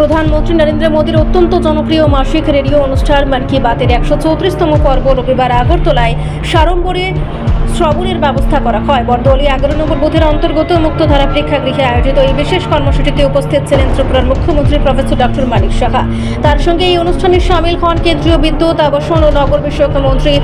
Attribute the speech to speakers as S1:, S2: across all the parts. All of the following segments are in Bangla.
S1: প্রধানমন্ত্রী নরেন্দ্র মোদীর অত্যন্ত জনপ্রিয় মাসিক রেডিও অনুষ্ঠান মন কি বাতের 134তম পর্ব রবিবার আগরতলায় সাড়ম্বরে শ্রবণের ব্যবস্থা করা হয়। বরদোয়ালি 11 নম্বর বুথের অন্তর্গত মুক্তধারা প্রেক্ষাগৃহে আয়োজিত এই বিশেষ কর্মসূচিতে উপস্থিত ছিলেন ত্রিপুরার মুখ্যমন্ত্রী প্রফেসর ডক্টর মানিক সাহা। তার সঙ্গে এই অনুষ্ঠানে সামিল হন কেন্দ্রীয় বিদ্যুৎ, আবাসন ও নগর বিষয়ক মন্ত্রী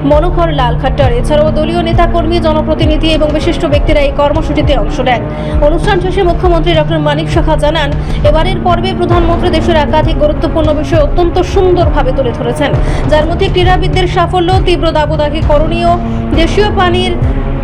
S1: মনোহর লাল খাট্টার। এছাড়াও দলীয় নেতাকর্মী, জনপ্রতিনিধি এবং বিশিষ্ট ব্যক্তিরা এই কর্মসূচিতে অংশ নেন। অনুষ্ঠান শেষে মুখ্যমন্ত্রী ডক্টর মানিক সাহা জানান, এবারের পর্বে প্রধানমন্ত্রী দেশের একাধিক গুরুত্বপূর্ণ বিষয় অত্যন্ত সুন্দরভাবে তুলে ধরেছেন, যার মধ্যে ক্রীড়াবিদদের সাফল্য, তীব্র দাবদাহে করণীয়, দেশীয় পানির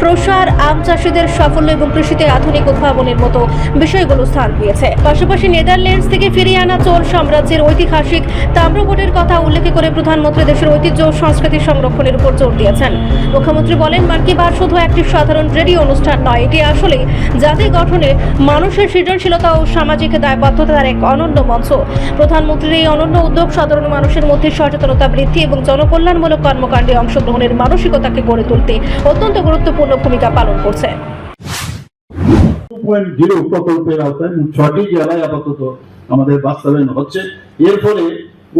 S1: প্রসার, আম চাষিদের সাফল্য এবং কৃষিতে আধুনিক উদ্ভাবনের মতো বিষয়গুলো স্থান পেয়েছে। পাশাপাশি নেদারল্যান্ডস থেকে ফিরিয়ে আনা চোল সাম্রাজ্যের ঐতিহাসিক তাম্রবোটের কথা উল্লেখ করে প্রধানমন্ত্রী দেশের ঐতিহ্য ও সংস্কৃতি সংরক্ষণের উপর জোর দিয়েছেন। মুখ্যমন্ত্রী বলেন, মন কি বাত শুধু একটি সাধারণ রেডিও অনুষ্ঠান নয়, এটি আসলে জাতি গঠনে মানুষের সৃজনশীলতা ও সামাজিক দায়বদ্ধতার এক অনন্য মঞ্চ। প্রধানমন্ত্রীর এই অনন্য উদ্যোগ সাধারণ মানুষের মধ্যে সচেতনতা বৃদ্ধি এবং জনকল্যাণমূলক কর্মকাণ্ডে অংশগ্রহণের মানসিকতাকে গড়ে তুলতে অত্যন্ত গুরুত্বপূর্ণ ভূমিকা পালন করছে।
S2: 2.0 প্রকল্পের আওতায় 6টি জেলায় আপাতত আমাদের বাস্তবায়ন হচ্ছে। এর ফলে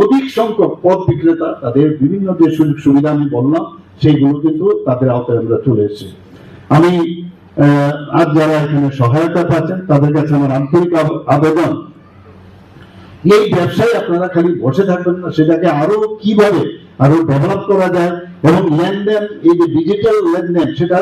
S2: অধিক সংখ্যক পথ বিক্রেতা তাদের বিভিন্ন যে সুযোগ সুবিধা আমি বললাম সেইগুলো কিন্তু তাদের আওতায় আমরা চলে এসেছি। আমি আজ যারা এখানে সহায়তা পাচ্ছেন তাদের কাছে আমার আন্তরিক আবেদন, এই ব্যবসায় আপনারা খালি বসে থাকবেন না, সেটাকে আরো কিভাবে আরো ডেভেলপ করা যায় এবং লেনদেন, এই যে ডিজিটাল লেনদেন, সেটা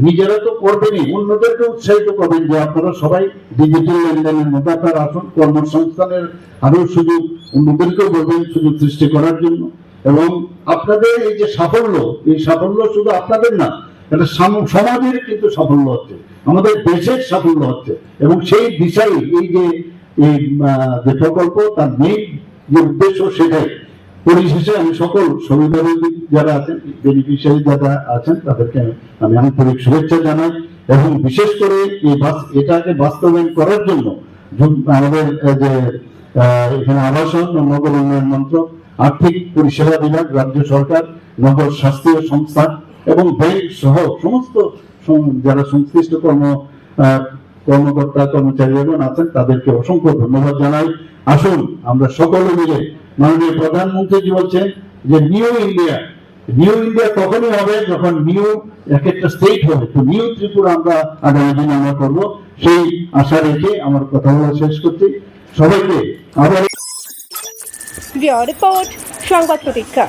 S2: নিজেরা তো করবেনই, অন্যদেরকে উৎসাহিত করবেন যে আপনারা সবাই ডিজিটাল লেনদেনের মধ্যে আপনারা আসুন। কর্মসংস্থানের আরো সুযোগ অন্যদেরকেও বলবেন সুযোগ সৃষ্টি করার জন্য। এবং আপনাদের এই যে সাফল্য, এই সাফল্য শুধু আপনাদের না, এটা সমাজের কিন্তু সাফল্য হচ্ছে, আমাদের দেশের সাফল্য হচ্ছে। এবং সেই দিশাই এই যে প্রকল্প, তার মেইন যে উদ্দেশ্য সেটাই। পরিশেষে আমি সকল সুবিধাভোগী যারা আছেন, বেনিফিশিয়ারি যারা আছেন, তাদেরকে আমি আন্তরিক শুভেচ্ছা জানাই। এবং বিশেষ করে এটাকে বাস্তবায়ন করার জন্য আমাদের যে এখানে আবাসন ও নগর উন্নয়ন মন্ত্রক, আর্থিক পরিষেবা বিভাগ, রাজ্য সরকার, নগর স্বাস্থ্য সংস্থা এবং ব্যাংক সহ সমস্ত যারা সংশ্লিষ্ট কর্মকর্তা কর্মচারীগণ আছেন, তাদেরকে অসংখ্য ধন্যবাদ জানাই। আসুন আমরা সকলে মিলে, মাননীয় প্রধানমন্ত্রী বলছেন যে নিউ ইন্ডিয়া তখনই হবে যখন নিউ এক একটা স্টেট হবে। তো নিউ ত্রিপুরা আমরা আগামী দিনে আমরা করবো, সেই আশা রেখে আমার কথা বলা শেষ করছি। সবাইকে আবার
S1: রিপোর্ট সংবাদ প্রতীক্ষা।